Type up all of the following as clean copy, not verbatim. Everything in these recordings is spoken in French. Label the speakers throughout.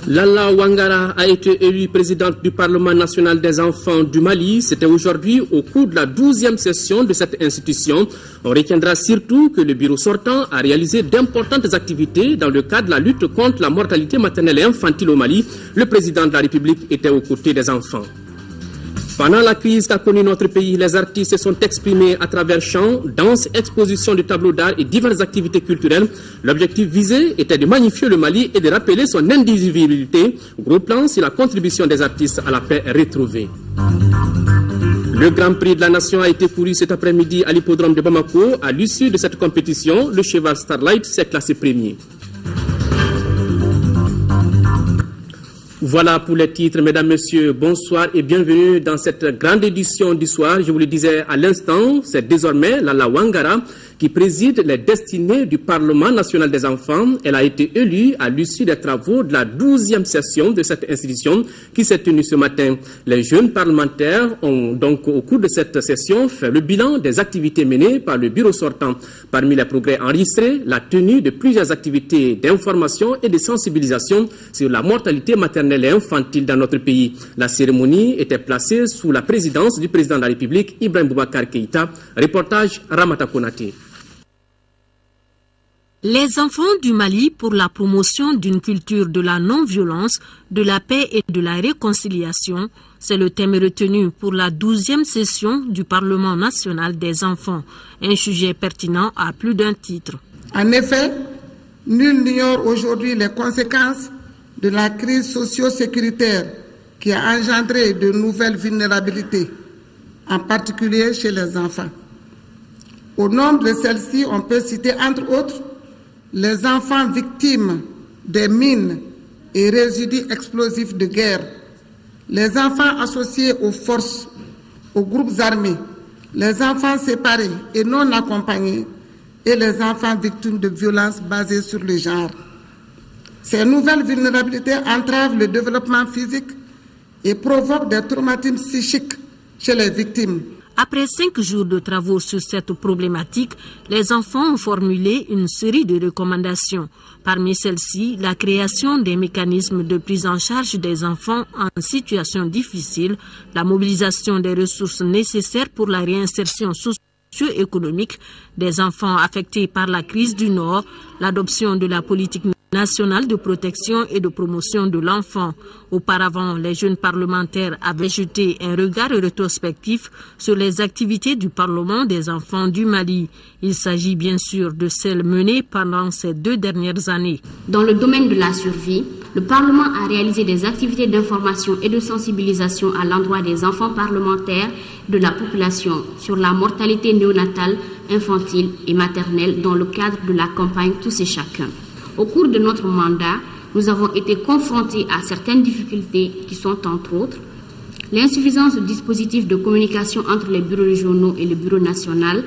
Speaker 1: Lalla Ouangara a été élue présidente du Parlement national des enfants du Mali. C'était aujourd'hui au cours de la 12e session de cette institution. On retiendra surtout que le bureau sortant a réalisé d'importantes activités dans le cadre de la lutte contre la mortalité maternelle et infantile au Mali. Le président de la République était aux côtés des enfants. Pendant la crise qu'a connue notre pays, les artistes se sont exprimés à travers chants, danses, expositions de tableaux d'art et diverses activités culturelles. L'objectif visé était de magnifier le Mali et de rappeler son indivisibilité. Gros plan sur la contribution des artistes à la paix retrouvée. Le Grand Prix de la Nation a été couru cet après-midi à l'hippodrome de Bamako. À l'issue de cette compétition, le cheval Starlight s'est classé premier. Voilà pour les titres, mesdames, messieurs, bonsoir et bienvenue dans cette grande édition du soir. Je vous le disais à l'instant, c'est désormais Lalla Ouangara qui préside les destinées du Parlement national des enfants. Elle a été élue à l'issue des travaux de la 12e session de cette institution qui s'est tenue ce matin. Les jeunes parlementaires ont donc au cours de cette session fait le bilan des activités menées par le bureau sortant. Parmi les progrès enregistrés, la tenue de plusieurs activités d'information et de sensibilisation sur la mortalité maternelle et infantile dans notre pays. La cérémonie était placée sous la présidence du président de la République, Ibrahim Boubacar Keïta. Reportage Ramata Konaté.
Speaker 2: Les enfants du Mali pour la promotion d'une culture de la non-violence, de la paix et de la réconciliation, c'est le thème retenu pour la 12e session du Parlement national des enfants, un sujet pertinent à plus d'un titre.
Speaker 3: En effet, nul n'ignore aujourd'hui les conséquences de la crise socio-sécuritaire qui a engendré de nouvelles vulnérabilités, en particulier chez les enfants. Au nombre de celles-ci, on peut citer entre autres les enfants victimes des mines et résidus explosifs de guerre, les enfants associés aux forces, aux groupes armés, les enfants séparés et non accompagnés et les enfants victimes de violences basées sur le genre. Ces nouvelles vulnérabilités entravent le développement physique et provoquent des traumatismes psychiques chez les victimes.
Speaker 2: Après 5 jours de travaux sur cette problématique, les enfants ont formulé une série de recommandations. Parmi celles-ci, la création des mécanismes de prise en charge des enfants en situation difficile, la mobilisation des ressources nécessaires pour la réinsertion socio-économique des enfants affectés par la crise du Nord, l'adoption de la politique nationale de protection et de promotion de l'enfant. Auparavant, les jeunes parlementaires avaient jeté un regard rétrospectif sur les activités du Parlement des enfants du Mali. Il s'agit bien sûr de celles menées pendant ces 2 dernières années.
Speaker 4: Dans le domaine de la survie, le Parlement a réalisé des activités d'information et de sensibilisation à l'endroit des enfants parlementaires de la population sur la mortalité néonatale, infantile et maternelle dans le cadre de la campagne Tous et Chacun. Au cours de notre mandat, nous avons été confrontés à certaines difficultés qui sont entre autres l'insuffisance de dispositifs de communication entre les bureaux régionaux et le bureau national,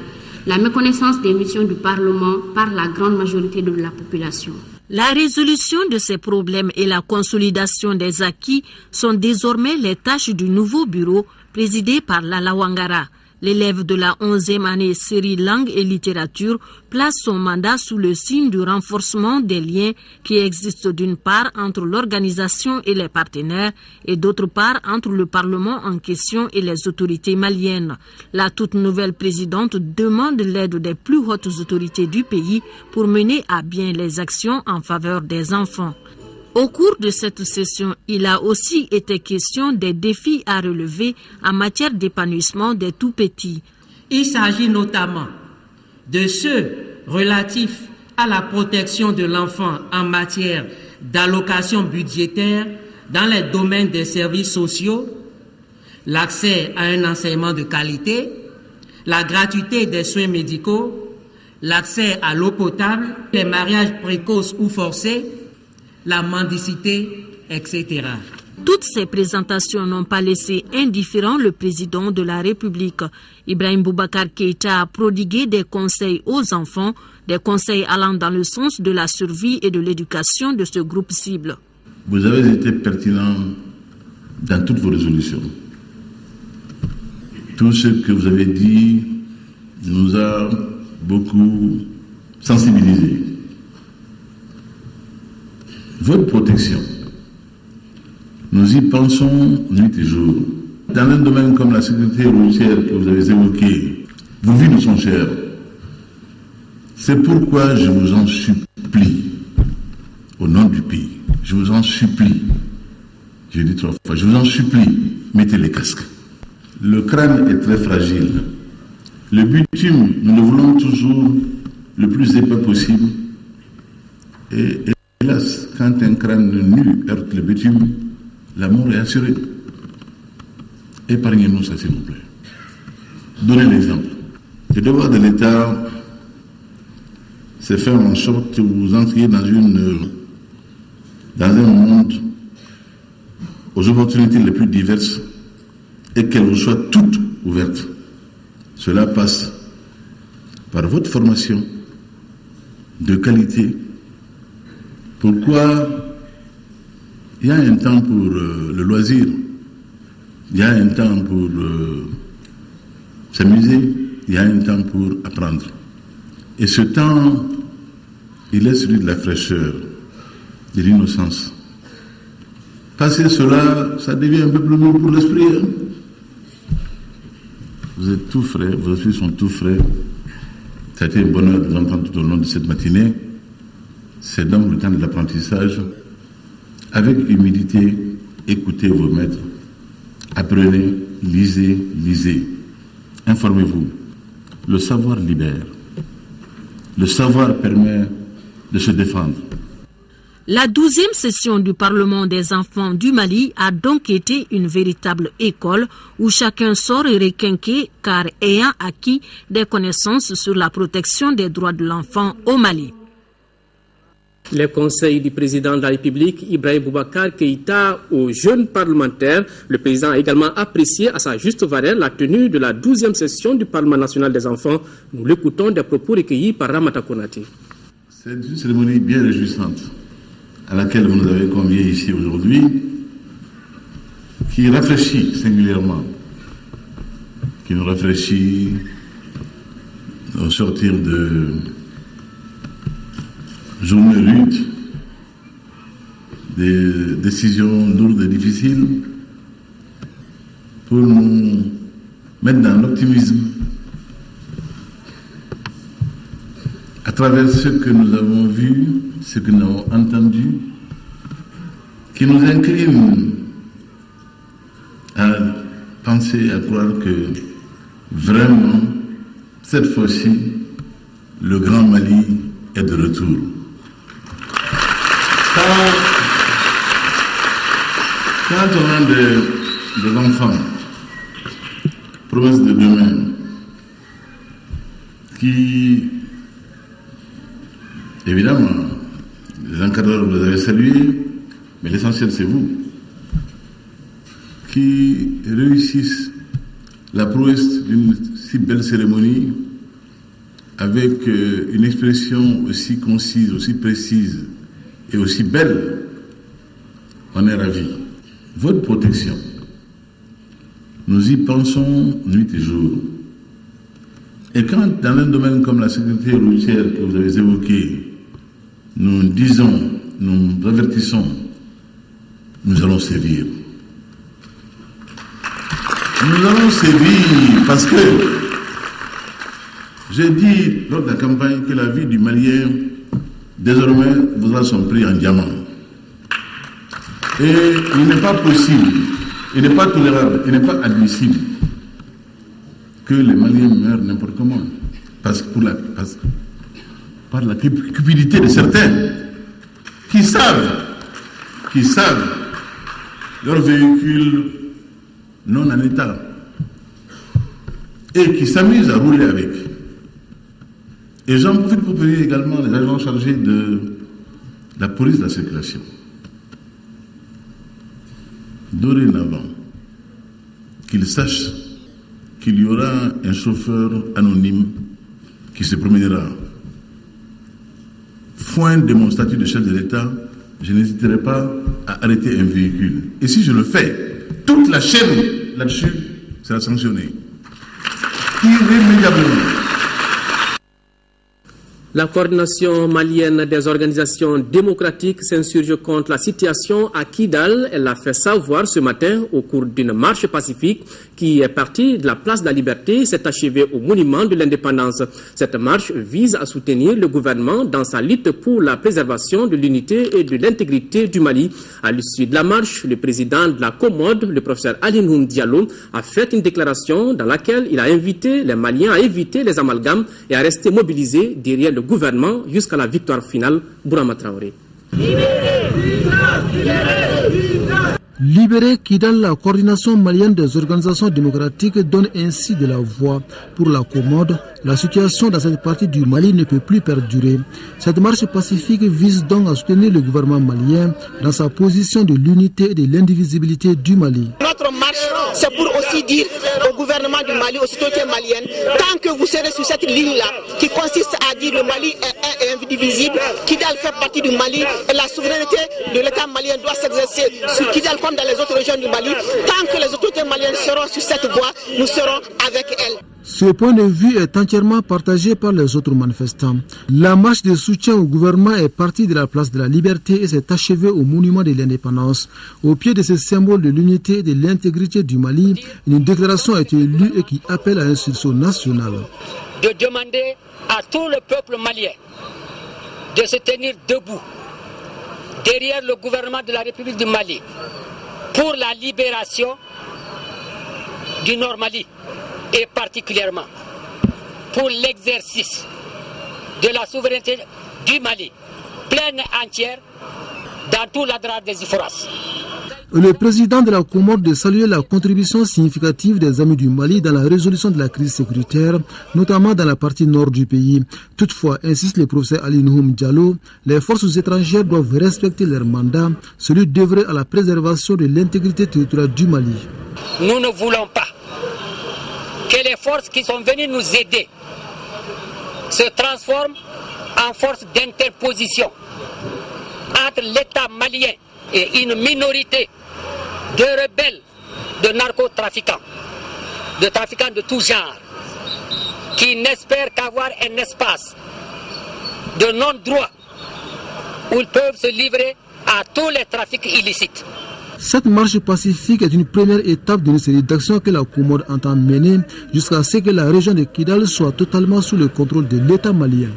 Speaker 4: la méconnaissance des missions du Parlement par la grande majorité de la population.
Speaker 2: La résolution de ces problèmes et la consolidation des acquis sont désormais les tâches du nouveau bureau présidé par Lalla Ouangara. L'élève de la 11e année série langue et littérature place son mandat sous le signe du renforcement des liens qui existent d'une part entre l'organisation et les partenaires et d'autre part entre le Parlement en question et les autorités maliennes. La toute nouvelle présidente demande l'aide des plus hautes autorités du pays pour mener à bien les actions en faveur des enfants. Au cours de cette session, il a aussi été question des défis à relever en matière d'épanouissement des tout-petits.
Speaker 5: Il s'agit notamment de ceux relatifs à la protection de l'enfant en matière d'allocation budgétaire dans les domaines des services sociaux, l'accès à un enseignement de qualité, la gratuité des soins médicaux, l'accès à l'eau potable, les mariages précoces ou forcés, la mendicité, etc.
Speaker 2: Toutes ces présentations n'ont pas laissé indifférent le président de la République. Ibrahim Boubacar Keïta a prodigué des conseils aux enfants, des conseils allant dans le sens de la survie et de l'éducation de ce groupe cible.
Speaker 6: Vous avez été pertinent dans toutes vos résolutions. Tout ce que vous avez dit nous a beaucoup sensibilisés. Votre protection, nous y pensons nuit et jour. Dans un domaine comme la sécurité routière que vous avez évoqué, vos vies nous sont chères. C'est pourquoi je vous en supplie, au nom du pays, je vous en supplie, j'ai dit 3 fois, je vous en supplie, mettez les casques. Le crâne est très fragile. Le bitume, nous le voulons toujours le plus épais possible. Et hélas, quand un crâne nu heurte le bitume, la mort est assurée. Épargnez-nous ça, s'il vous plaît. Donnez l'exemple. Le devoir de l'État, c'est faire en sorte que vous entriez dans un monde aux opportunités les plus diverses et qu'elles vous soient toutes ouvertes. Cela passe par votre formation de qualité. Pourquoi il y a un temps pour le loisir, il y a un temps pour s'amuser, il y a un temps pour apprendre. Et ce temps, il est celui de la fraîcheur, de l'innocence. Passer cela, ça devient un peu plus lourd pour l'esprit. Hein? Vous êtes tout frais, vos esprits sont tout frais. Ça a été un bonheur de vous entendre tout au long de cette matinée. C'est donc le temps de l'apprentissage. Avec humilité, écoutez vos maîtres. Apprenez, lisez, lisez. Informez-vous. Le savoir libère. Le savoir permet de se défendre.
Speaker 2: La 12e session du Parlement des enfants du Mali a donc été une véritable école où chacun sort requinqué car ayant acquis des connaissances sur la protection des droits de l'enfant au Mali.
Speaker 1: Les conseils du président de la République, Ibrahim Boubacar Keïta, aux jeunes parlementaires. Le président a également apprécié à sa juste valeur la tenue de la 12e session du Parlement national des enfants. Nous l'écoutons des propos recueillis par Ramata Konate.
Speaker 6: C'est une cérémonie bien réjouissante à laquelle vous nous avez conviés ici aujourd'hui, qui rafraîchit singulièrement, qui nous rafraîchit au sortir de journées rudes, des décisions lourdes et difficiles, pour nous mettre dans l'optimisme à travers ce que nous avons vu, ce que nous avons entendu, qui nous incline à penser, à croire que vraiment, cette fois-ci, le Grand Mali est de retour. Quand on a des enfants, promesses de demain, qui, évidemment, les encadreurs vous avez salués, mais l'essentiel c'est vous, qui réussissent la prouesse d'une si belle cérémonie avec une expression aussi concise, aussi précise et aussi belle, on est ravis. Votre protection, nous y pensons nuit et jour. Et quand, dans un domaine comme la sécurité routière que vous avez évoqué, nous disons, nous avertissons, nous allons sévir. Nous allons sévir parce que j'ai dit lors de la campagne que la vie du Malien, désormais, voudra son prix en diamant. Et il n'est pas possible, il n'est pas tolérable, il n'est pas admissible que les Maliens meurent n'importe comment. Par la cupidité de certains qui savent leur véhicule non en état et qui s'amusent à rouler avec. Et j'en profite pour prévenir également les agents chargés de la police de la circulation. Dorénavant, qu'ils sachent qu'il y aura un chauffeur anonyme qui se promènera. Foin de mon statut de chef de l'État, je n'hésiterai pas à arrêter un véhicule. Et si je le fais, toute la chaîne là-dessus sera sanctionnée. Irrémédiablement.
Speaker 1: La coordination malienne des organisations démocratiques s'insurge contre la situation à Kidal. Elle l'a fait savoir ce matin au cours d'une marche pacifique qui est partie de la place de la Liberté et s'est achevée au monument de l'indépendance. Cette marche vise à soutenir le gouvernement dans sa lutte pour la préservation de l'unité et de l'intégrité du Mali. À l'issue de la marche, le président de la Commode, le professeur Alinoum Diallo, a fait une déclaration dans laquelle il a invité les Maliens à éviter les amalgames et à rester mobilisés derrière le gouvernement jusqu'à la victoire finale. Bourama Traoré.
Speaker 7: Libérer Kidal, la coordination malienne des organisations démocratiques donne ainsi de la voix pour la Commode. La situation dans cette partie du Mali ne peut plus perdurer. Cette marche pacifique vise donc à soutenir le gouvernement malien dans sa position de l'unité et de l'indivisibilité du Mali.
Speaker 8: Notre marche, c'est pour aussi dire au gouvernement du Mali, aux autorités maliennes, tant que vous serez sur cette ligne-là, qui consiste à dire le Mali est indivisible, Kidal fait partie du Mali et la souveraineté de l'État malien doit s'exercer sur Kidal comme dans les autres régions du Mali. Tant que les autorités maliennes seront sur cette voie, nous serons avec elles.
Speaker 7: Ce point de vue est entièrement partagé par les autres manifestants. La marche de soutien au gouvernement est partie de la place de la Liberté et s'est achevée au monument de l'indépendance. Au pied de ce symbole de l'unité et de l'intégrité du Mali, une déclaration a été lue et qui appelle à un sursaut national.
Speaker 9: De demander à tout le peuple malien de se tenir debout derrière le gouvernement de la République du Mali pour la libération du Nord Mali et particulièrement pour l'exercice de la souveraineté du Mali pleine et entière dans tout l'adrar des Iforas.
Speaker 7: Le président de la Comore de saluer la contribution significative des amis du Mali dans la résolution de la crise sécuritaire, notamment dans la partie nord du pays. Toutefois, insiste le professeur Alinoum Diallo, les forces étrangères doivent respecter leur mandat, celui d'œuvrer à la préservation de l'intégrité territoriale du Mali.
Speaker 9: Nous ne voulons pas que les forces qui sont venues nous aider se transforment en forces d'interposition entre l'État malien et une minorité de rebelles, de narcotrafiquants, de trafiquants de tout genre, qui n'espèrent qu'avoir un espace de non-droit où ils peuvent se livrer à tous les trafics illicites.
Speaker 7: Cette marche pacifique est une première étape d'une série d'actions que la Comore entend mener jusqu'à ce que la région de Kidal soit totalement sous le contrôle de l'État malien.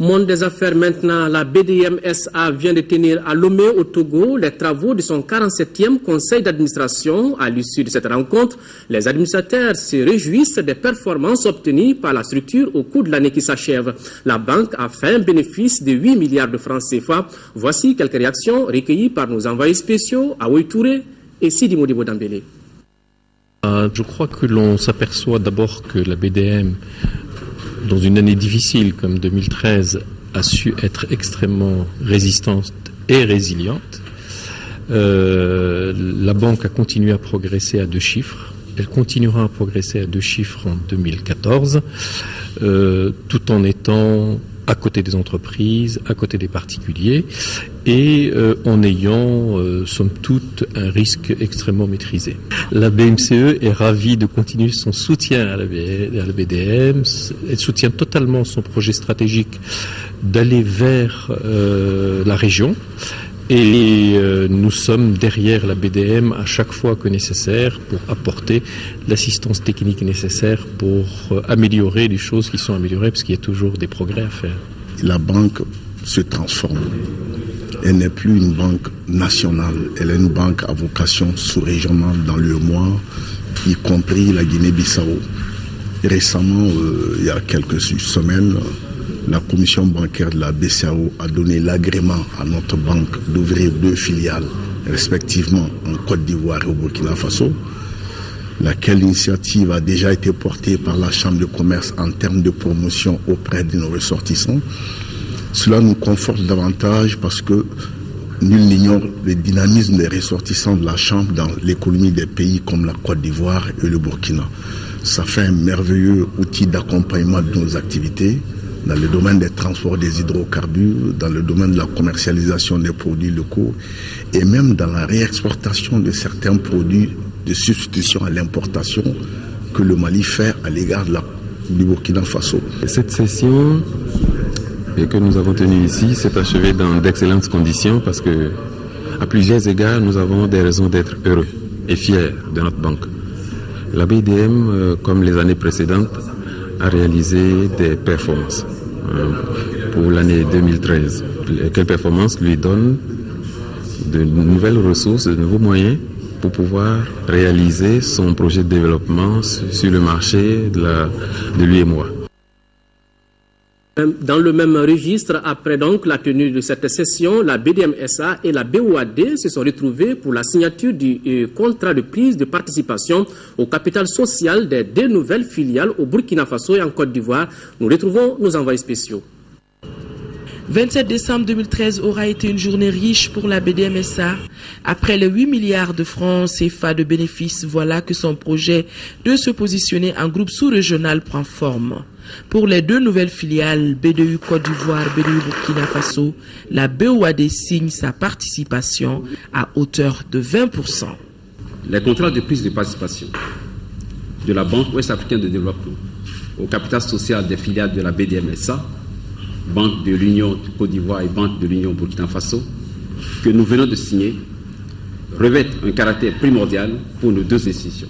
Speaker 1: Monde des affaires maintenant, la BDM SA vient de tenir à Lomé au Togo les travaux de son 47e conseil d'administration. À l'issue de cette rencontre, les administrateurs se réjouissent des performances obtenues par la structure au cours de l'année qui s'achève. La banque a fait un bénéfice de 8 milliards de francs CFA. Voici quelques réactions recueillies par nos envoyés spéciaux à Touré et Sidi Modibo Dambélé.
Speaker 10: Je crois que l'on s'aperçoit d'abord que la BDM, dans une année difficile comme 2013, a su être extrêmement résistante et résiliente. La banque a continué à progresser à 2 chiffres. Elle continuera à progresser à 2 chiffres en 2014, tout en étant à côté des entreprises, à côté des particuliers, et en ayant, somme toute, un risque extrêmement maîtrisé. La BMCE est ravie de continuer son soutien à la BDM. Elle soutient totalement son projet stratégique d'aller vers la région. Et nous sommes derrière la BDM à chaque fois que nécessaire pour apporter l'assistance technique nécessaire pour améliorer les choses qui sont améliorées, parce qu'il y a toujours des progrès à faire.
Speaker 11: La banque se transforme. Elle n'est plus une banque nationale, elle est une banque à vocation sous-régionale dans le mois, y compris la Guinée-Bissau. Récemment, il y a quelques semaines, la commission bancaire de la BCEAO a donné l'agrément à notre banque d'ouvrir 2 filiales, respectivement en Côte d'Ivoire et au Burkina Faso, laquelle initiative a déjà été portée par la Chambre de commerce en termes de promotion auprès de nos ressortissants. Cela nous conforte davantage parce que nul n'ignore le dynamisme des ressortissants de la Chambre dans l'économie des pays comme la Côte d'Ivoire et le Burkina. Ça fait un merveilleux outil d'accompagnement de nos activités dans le domaine des transports des hydrocarbures, dans le domaine de la commercialisation des produits locaux et même dans la réexportation de certains produits de substitution à l'importation que le Mali fait à l'égard de la du Burkina Faso.
Speaker 12: Cette session que nous avons tenue ici s'est achevée dans d'excellentes conditions parce que, à plusieurs égards, nous avons des raisons d'être heureux et fiers de notre banque. La BDM, comme les années précédentes, a réalisé des performances pour l'année 2013. Quelles performances lui donnent de nouvelles ressources, de nouveaux moyens pour pouvoir réaliser son projet de développement sur le marché de l'UEMOA.
Speaker 1: Dans le même registre, après donc la tenue de cette session, la BDM-SA et la BOAD se sont retrouvés pour la signature du contrat de prise de participation au capital social des 2 nouvelles filiales au Burkina Faso et en Côte d'Ivoire. Nous retrouvons nos envoyés spéciaux.
Speaker 13: 27 décembre 2013 aura été une journée riche pour la BDM-SA. Après les 8 milliards de francs CFA de bénéfices, voilà que son projet de se positionner en groupe sous-régional prend forme. Pour les 2 nouvelles filiales, BDU Côte d'Ivoire, BDU Burkina Faso, la BOAD signe sa participation à hauteur de 20%.
Speaker 14: Les contrats de prise de participation de la Banque ouest-africaine de développement au capital social des filiales de la BDM-SA, Banque de l'Union Côte d'Ivoire et Banque de l'Union Burkina Faso, que nous venons de signer, revêtent un caractère primordial pour nos 2 institutions.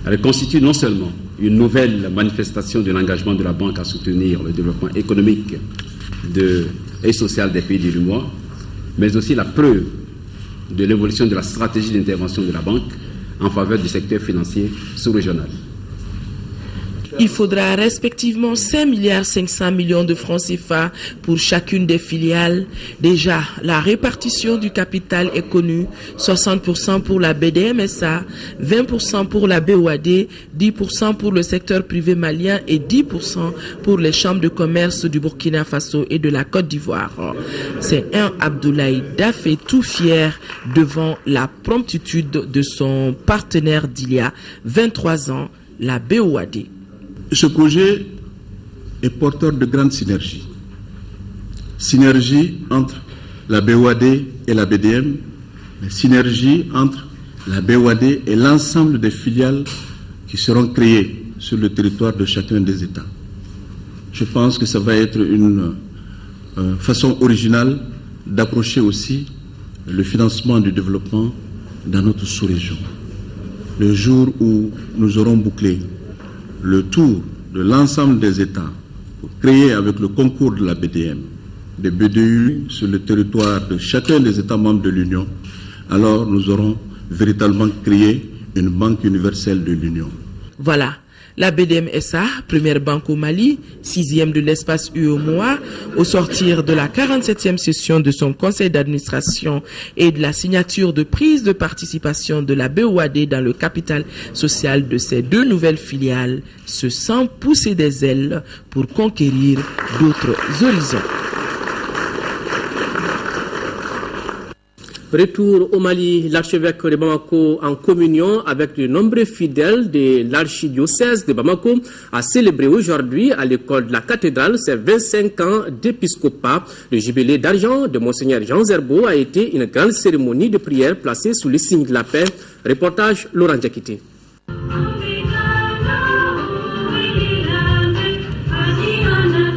Speaker 14: Elle constitue non seulement une nouvelle manifestation de l'engagement de la Banque à soutenir le développement économique et social des pays de l'UEMOA, mais aussi la preuve de l'évolution de la stratégie d'intervention de la Banque en faveur du secteur financier sous-régional.
Speaker 13: Il faudra respectivement 5,5 milliards de francs CFA pour chacune des filiales. Déjà, la répartition du capital est connue, 60% pour la BDM-SA, 20% pour la BOAD, 10% pour le secteur privé malien et 10% pour les chambres de commerce du Burkina Faso et de la Côte d'Ivoire. C'est un Abdoulaye Daffé tout fier devant la promptitude de son partenaire d'il y a 23 ans, la BOAD.
Speaker 15: Ce projet est porteur de grandes synergies. Synergie entre la BOAD et la BDM, mais synergie entre la BOAD et l'ensemble des filiales qui seront créées sur le territoire de chacun des États. Je pense que ça va être une façon originale d'approcher aussi le financement du développement dans notre sous-région. Le jour où nous aurons bouclé le tour de l'ensemble des États pour créer avec le concours de la BDM des BDU sur le territoire de chacun des États membres de l'Union, alors nous aurons véritablement créé une banque universelle de l'Union.
Speaker 13: Voilà. La BDM-SA, première banque au Mali, 6e de l'espace UEMOA, au sortir de la 47e session de son conseil d'administration et de la signature de prise de participation de la BOAD dans le capital social de ces 2 nouvelles filiales, se sent pousser des ailes pour conquérir d'autres horizons.
Speaker 1: Retour au Mali, l'archevêque de Bamako, en communion avec de nombreux fidèles de l'archidiocèse de Bamako, a célébré aujourd'hui à l'école de la cathédrale ses 25 ans d'épiscopat. Le jubilé d'argent de Monseigneur Jean Zerbo a été une grande cérémonie de prière placée sous le signe de la paix. Reportage Laurent Diakité.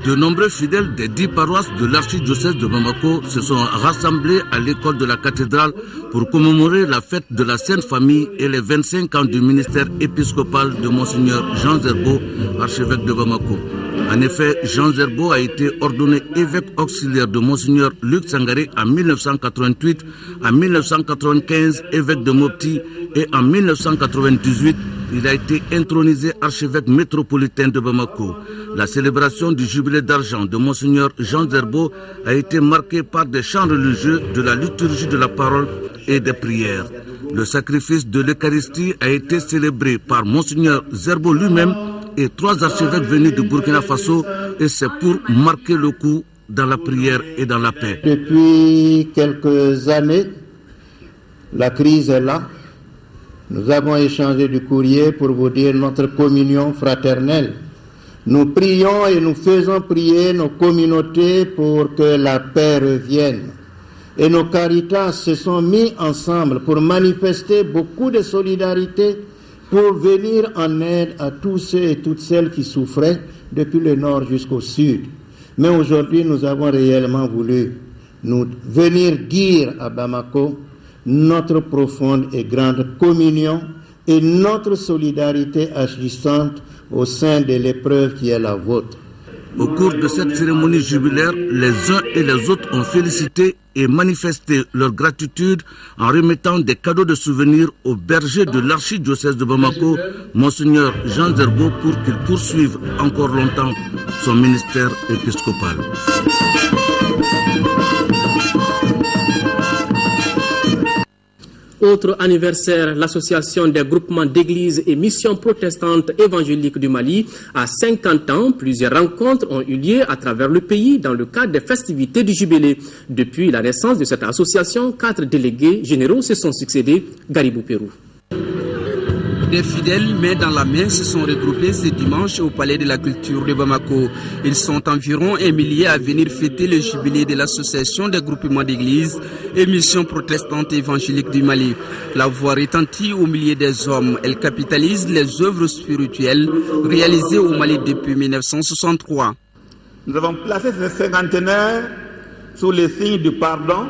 Speaker 16: De nombreux fidèles des 10 paroisses de l'archidiocèse de Bamako se sont rassemblés à l'école de la cathédrale pour commémorer la fête de la Sainte Famille et les 25 ans du ministère épiscopal de Monseigneur Jean Zerbo, archevêque de Bamako. En effet, Jean Zerbo a été ordonné évêque auxiliaire de Monseigneur Luc Sangaré en 1988, en 1995 évêque de Mopti et en 1998, il a été intronisé archevêque métropolitain de Bamako. La célébration du jubilé d'argent de Monseigneur Jean Zerbo a été marquée par des chants religieux, de la liturgie de la parole et des prières. Le sacrifice de l'Eucharistie a été célébré par Monseigneur Zerbo lui-même et 3 archevêques venus du Burkina Faso, et c'est pour marquer le coup dans la prière et dans la paix.
Speaker 17: Depuis quelques années, la crise est là. Nous avons échangé du courrier pour vous dire notre communion fraternelle. Nous prions et nous faisons prier nos communautés pour que la paix revienne. Et nos caritas se sont mis ensemble pour manifester beaucoup de solidarité pour venir en aide à tous ceux et toutes celles qui souffraient depuis le nord jusqu'au sud. Mais aujourd'hui, nous avons réellement voulu nous venir dire à Bamako notre profonde et grande communion et notre solidarité agissante au sein de l'épreuve qui est la vôtre.
Speaker 16: Au cours de cette cérémonie jubilaire, les uns et les autres ont félicité et manifesté leur gratitude en remettant des cadeaux de souvenirs au berger de l'archidiocèse de Bamako, Monseigneur Jean Zerbo, pour qu'il poursuive encore longtemps son ministère épiscopal.
Speaker 1: Autre anniversaire, l'association des groupements d'églises et missions protestantes évangéliques du Mali a 50 ans. Plusieurs rencontres ont eu lieu à travers le pays dans le cadre des festivités du jubilé. Depuis la naissance de cette association, 4 délégués généraux se sont succédés. Garibou Pérou.
Speaker 18: Des fidèles, main dans la main, se sont regroupés ce dimanche au Palais de la Culture de Bamako. Ils sont environ 1 millier à venir fêter le jubilé de l'association des groupements d'églises et missions protestantes évangéliques du Mali. La voix retentit au milieu des hommes. Elle capitalise les œuvres spirituelles réalisées au Mali depuis 1963.
Speaker 19: Nous avons placé ce cinquantenaire sous les signes du pardon,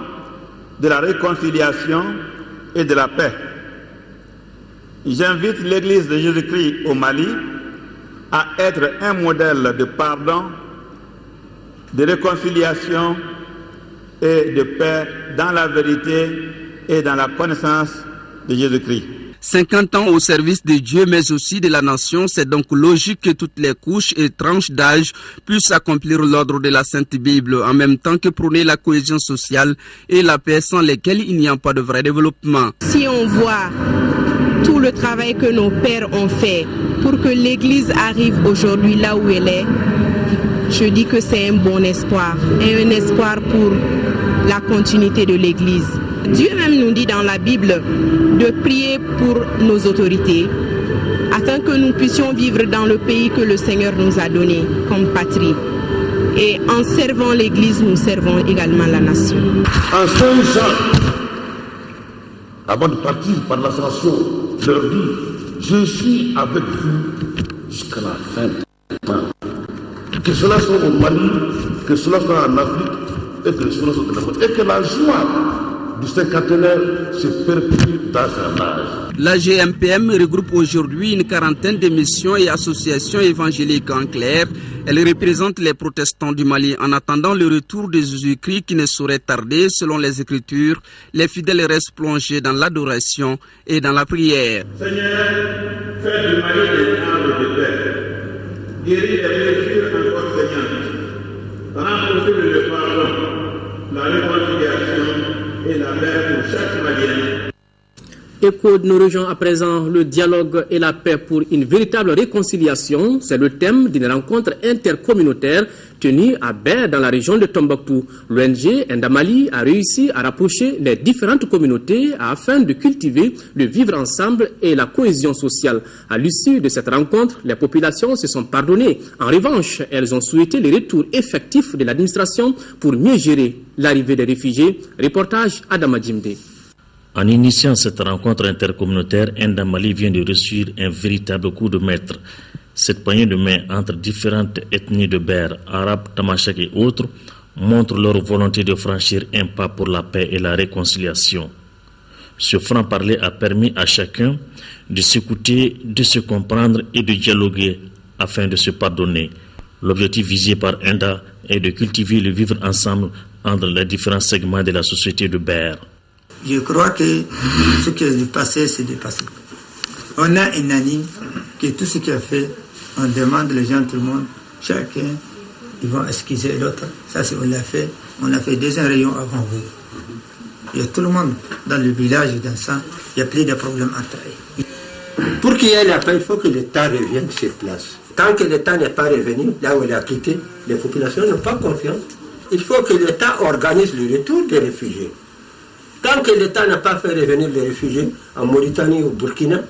Speaker 19: de la réconciliation et de la paix. J'invite l'Église de Jésus-Christ au Mali à être un modèle de pardon, de réconciliation et de paix dans la vérité et dans la connaissance de Jésus-Christ.
Speaker 18: 50 ans au service de Dieu mais aussi de la nation, c'est donc logique que toutes les couches et tranches d'âge puissent accomplir l'ordre de la Sainte Bible en même temps que prôner la cohésion sociale et la paix sans lesquelles il n'y a pas de vrai développement.
Speaker 20: Si on voit tout le travail que nos pères ont fait pour que l'Église arrive aujourd'hui là où elle est, je dis que c'est un bon espoir et un espoir pour la continuité de l'Église. Dieu même nous dit dans la Bible de prier pour nos autorités afin que nous puissions vivre dans le pays que le Seigneur nous a donné comme patrie. Et en servant l'Église, nous servons également la nation.
Speaker 11: En Saint-Jean, avant de partir par l'ascension, leur dit, je suis avec vous jusqu'à la fin du temps. Que cela soit au Mali, que cela soit en Afrique, et que cela soit en Afrique, et que la joie du cinquantenaire se perpétue dans un âge.
Speaker 18: La GMPM regroupe aujourd'hui une quarantaine de missions et associations évangéliques en clair. Elle représente les protestants du Mali. En attendant le retour de Jésus-Christ qui ne saurait tarder, selon les Écritures, les fidèles restent plongés dans l'adoration et dans la prière.
Speaker 19: Seigneur, fais du Mali des arbres de paix. Guéris les blessures encore saignantes. Renforcez le pardon, la réconciliation et la paix pour chaque Malien.
Speaker 1: Écho de nos régions à présent, le dialogue et la paix pour une véritable réconciliation. C'est le thème d'une rencontre intercommunautaire tenue à Ber dans la région de Tombouctou. L'ONG Ndamali a réussi à rapprocher les différentes communautés afin de cultiver le vivre ensemble et la cohésion sociale. À l'issue de cette rencontre, les populations se sont pardonnées. En revanche, elles ont souhaité le retour effectif de l'administration pour mieux gérer l'arrivée des réfugiés. Reportage Adama Djimde.
Speaker 21: En initiant cette rencontre intercommunautaire, Ndamali vient de reçu un véritable coup de maître. Cette poignée de main entre différentes ethnies de Ber, arabes, tamashek et autres, montre leur volonté de franchir un pas pour la paix et la réconciliation. Ce franc-parler a permis à chacun de s'écouter, de se comprendre et de dialoguer afin de se pardonner. L'objectif visé par Nda est de cultiver le vivre ensemble entre les différents segments de la société de Ber.
Speaker 22: Je crois que ce qui est dépassé, c'est dépassé. On a une année que tout ce qui a fait, on demande les gens, tout le monde, chacun, ils vont excuser l'autre. Ça, c'est on l'a fait. On a fait 2 rayon avant vous. Il y a tout le monde dans le village, dans ça, il y a plus de problèmes entre eux.
Speaker 23: Pour qu'il y ait la paix, il faut que l'État revienne sur place. Tant que l'État n'est pas revenu, là où il a quitté, les populations n'ont pas confiance. Il faut que l'État organise le retour des réfugiés. Tant que l'État n'a pas fait revenir les réfugiés en Mauritanie ou au Burkina,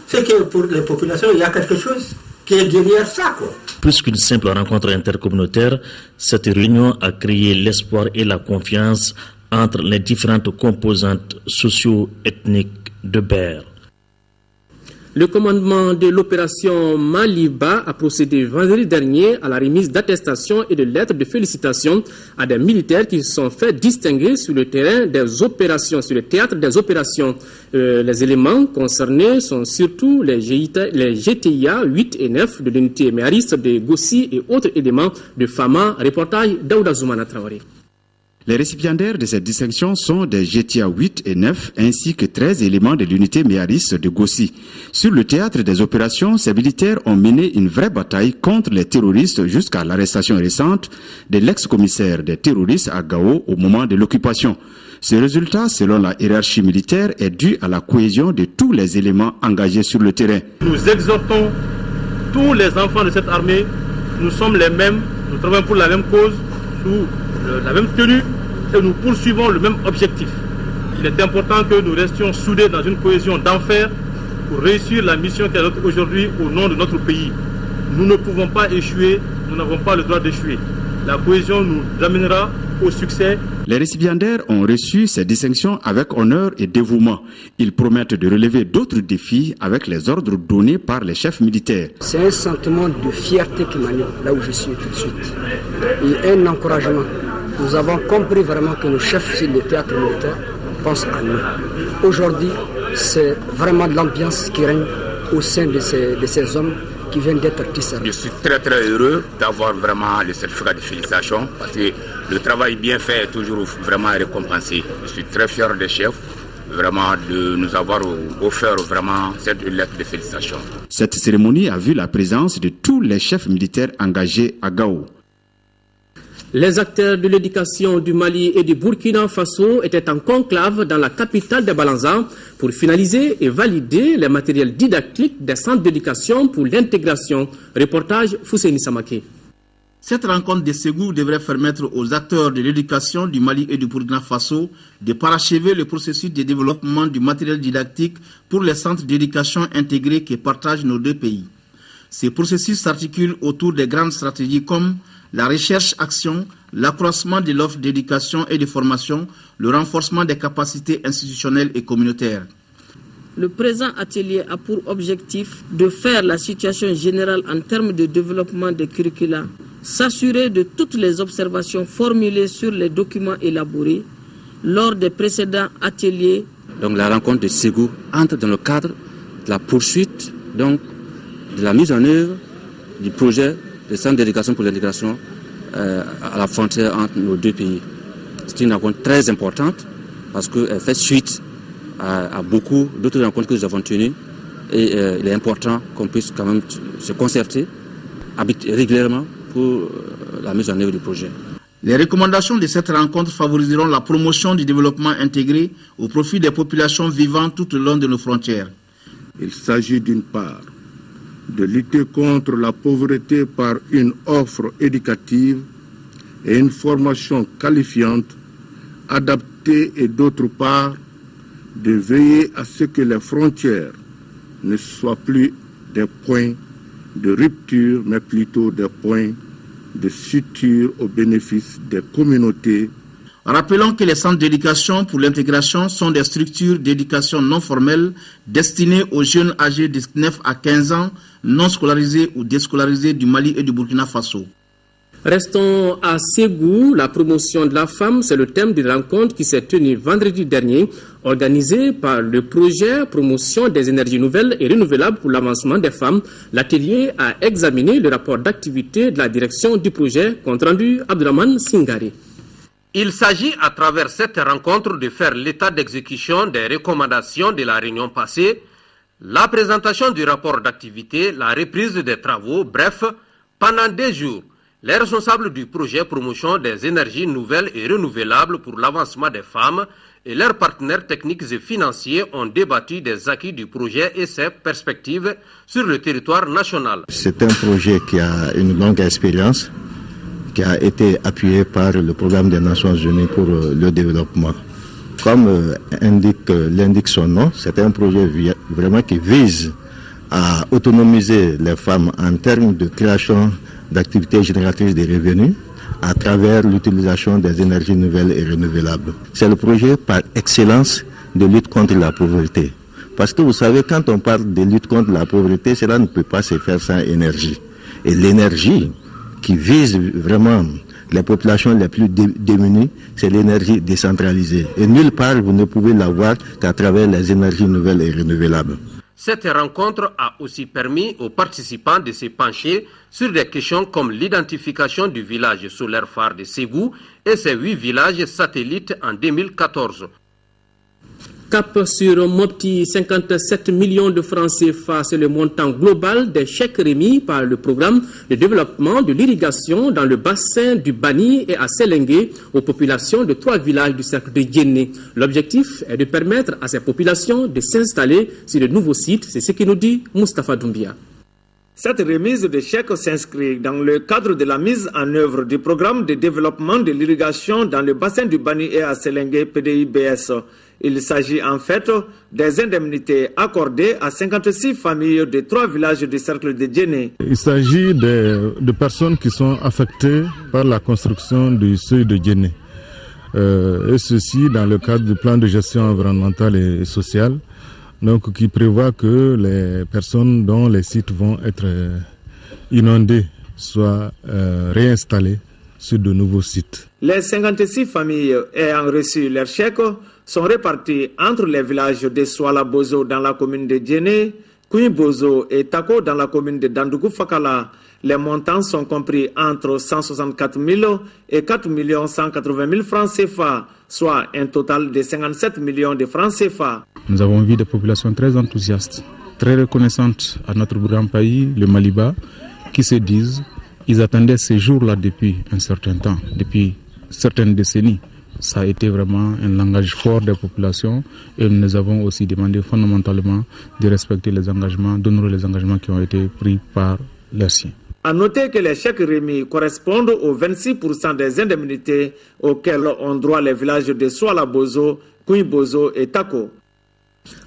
Speaker 23: c'est que pour les populations, il y a quelque chose qui est derrière ça, quoi.
Speaker 21: Plus qu'une simple rencontre intercommunautaire, cette réunion a créé l'espoir et la confiance entre les différentes composantes socio-ethniques de Ber.
Speaker 1: Le commandement de l'opération Maliba a procédé vendredi dernier à la remise d'attestations et de lettres de félicitations à des militaires qui se sont fait distinguer sur le terrain des opérations, sur le théâtre des opérations. Les éléments concernés sont surtout les GTIA 8 et 9 de l'unité méariste de Gossi et autres éléments de FAMA. Reportage d'Aouda Zoumana Traoré.
Speaker 3: Les récipiendaires de cette distinction sont des GTIA 8 et 9 ainsi que 13 éléments de l'unité méariste de Gossi. Sur le théâtre des opérations, ces militaires ont mené une vraie bataille contre les terroristes jusqu'à l'arrestation récente de l'ex-commissaire des terroristes à Gao au moment de l'occupation. Ce résultat, selon la hiérarchie militaire, est dû à la cohésion de tous les éléments engagés sur le terrain.
Speaker 4: Nous exhortons tous les enfants de cette armée, nous sommes les mêmes, nous travaillons pour la même cause, sous la même tenue et nous poursuivons le même objectif. Il est important que nous restions soudés dans une cohésion d'enfer pour réussir la mission qui est notre aujourd'hui au nom de notre pays. Nous ne pouvons pas échouer, nous n'avons pas le droit d'échouer. La cohésion nous amènera au succès.
Speaker 3: Les récipiendaires ont reçu ces distinctions avec honneur et dévouement. Ils promettent de relever d'autres défis avec les ordres donnés par les chefs militaires.
Speaker 5: C'est un sentiment de fierté qui m'anime là où je suis tout de suite. Et un encouragement. Nous avons compris vraiment que nos chefs sur le théâtre militaire pensent à nous. Aujourd'hui, c'est vraiment de l'ambiance qui règne au sein de ces hommes qui viennent d'être tissés.
Speaker 24: Je suis très heureux d'avoir vraiment le certificat de félicitations parce que le travail bien fait est toujours vraiment récompensé. Je suis très fier des chefs vraiment de nous avoir offert vraiment cette lettre de félicitations.
Speaker 3: Cette cérémonie a vu la présence de tous les chefs militaires engagés à Gao.
Speaker 1: Les acteurs de l'éducation du Mali et du Burkina Faso étaient en conclave dans la capitale de Balanza pour finaliser et valider les matériels didactiques des centres d'éducation pour l'intégration. Reportage Fousseini Samake.
Speaker 25: Cette rencontre de Ségou devrait permettre aux acteurs de l'éducation du Mali et du Burkina Faso de parachever le processus de développement du matériel didactique pour les centres d'éducation intégrés que partagent nos deux pays. Ces processus s'articulent autour des grandes stratégies comme la recherche-action, l'accroissement de l'offre d'éducation et de formation, le renforcement des capacités institutionnelles et communautaires.
Speaker 2: Le présent atelier a pour objectif de faire la situation générale en termes de développement des curricula, s'assurer de toutes les observations formulées sur les documents élaborés lors des précédents ateliers.
Speaker 26: Donc la rencontre de Ségou entre dans le cadre de la poursuite donc, de la mise en œuvre du projet de centre d'éducation pour l'intégration à la frontière entre nos deux pays. C'est une rencontre très importante parce qu'elle fait suite à beaucoup d'autres rencontres que nous avons tenues et il est important qu'on puisse quand même se concerter régulièrement pour la mise en œuvre du projet.
Speaker 25: Les recommandations de cette rencontre favoriseront la promotion du développement intégré au profit des populations vivant tout le long de nos frontières.
Speaker 27: Il s'agit d'une part de lutter contre la pauvreté par une offre éducative et une formation qualifiante adaptée et d'autre part de veiller à ce que les frontières ne soient plus des points de rupture mais plutôt des points de suture au bénéfice des communautés.
Speaker 25: Rappelons que les centres d'éducation pour l'intégration sont des structures d'éducation non formelle destinées aux jeunes âgés de 9 à 15 ans, non scolarisés ou déscolarisés du Mali et du Burkina Faso.
Speaker 1: Restons à Ségou. La promotion de la femme, c'est le thème d'une rencontre qui s'est tenue vendredi dernier, organisée par le projet Promotion des énergies nouvelles et renouvelables pour l'avancement des femmes. L'atelier a examiné le rapport d'activité de la direction du projet, compte rendu Abdourahmane Singari.
Speaker 28: Il s'agit à travers cette rencontre de faire l'état d'exécution des recommandations de la réunion passée, la présentation du rapport d'activité, la reprise des travaux, bref, pendant 2 jours, les responsables du projet Promotion des énergies nouvelles et renouvelables pour l'avancement des femmes et leurs partenaires techniques et financiers ont débattu des acquis du projet et ses perspectives sur le territoire national.
Speaker 11: C'est un projet qui a une longue expérience, qui a été appuyé par le programme des Nations Unies pour le développement. Comme l'indique son nom, c'est un projet vraiment qui vise à autonomiser les femmes en termes de création d'activités génératrices de revenus à travers l'utilisation des énergies nouvelles et renouvelables. C'est le projet par excellence de lutte contre la pauvreté.
Speaker 6: Parce que vous savez, quand on parle de lutte contre la pauvreté, cela ne peut pas se faire sans énergie. Et l'énergie qui vise vraiment les populations les plus démunies, c'est l'énergie décentralisée. Et nulle part, vous ne pouvez l'avoir qu'à travers les énergies nouvelles et renouvelables.
Speaker 28: Cette rencontre a aussi permis aux participants de se pencher sur des questions comme l'identification du village solaire phare de Ségou et ses 8 villages satellites en 2014.
Speaker 1: Cap sur Mopti, 57 millions de francs CFA, c'est le montant global des chèques remis par le programme de développement de l'irrigation dans le bassin du Bani et à Selengue aux populations de 3 villages du cercle de Djenné. L'objectif est de permettre à ces populations de s'installer sur de nouveaux sites. C'est ce que nous dit Moustapha Doumbia.
Speaker 7: Cette remise de chèques s'inscrit dans le cadre de la mise en œuvre du programme de développement de l'irrigation dans le bassin du Bani et à Selengue PDIBS. Il s'agit en fait des indemnités accordées à 56 familles de 3 villages du cercle de Djenné.
Speaker 27: Il s'agit de personnes qui sont affectées par la construction du seuil de Djenné. Et ceci dans le cadre du plan de gestion environnementale et sociale, donc qui prévoit que les personnes dont les sites vont être inondés soient réinstallées sur de nouveaux sites.
Speaker 7: Les 56 familles ayant reçu leurs chèques sont répartis entre les villages de Souala-Bozo dans la commune de Djenné, Kouy-Bozo et Tako dans la commune de Dandougou-Fakala. Les montants sont compris entre 164 000 et 4 180 000 francs CFA, soit un total de 57 millions de francs CFA.
Speaker 8: Nous avons vu des populations très enthousiastes, très reconnaissantes à notre grand pays, le Maliba, qui se disent, ils attendaient ces jours-là depuis un certain temps, depuis certaines décennies. Ça a été vraiment un langage fort des populations et nous avons aussi demandé fondamentalement de respecter les engagements, d'honorer les engagements qui ont été pris par les siens.
Speaker 7: À noter que les chèques remis correspondent aux 26% des indemnités auxquelles ont droit les villages de Souala-Bozo, Kouy-Bozo et Tako.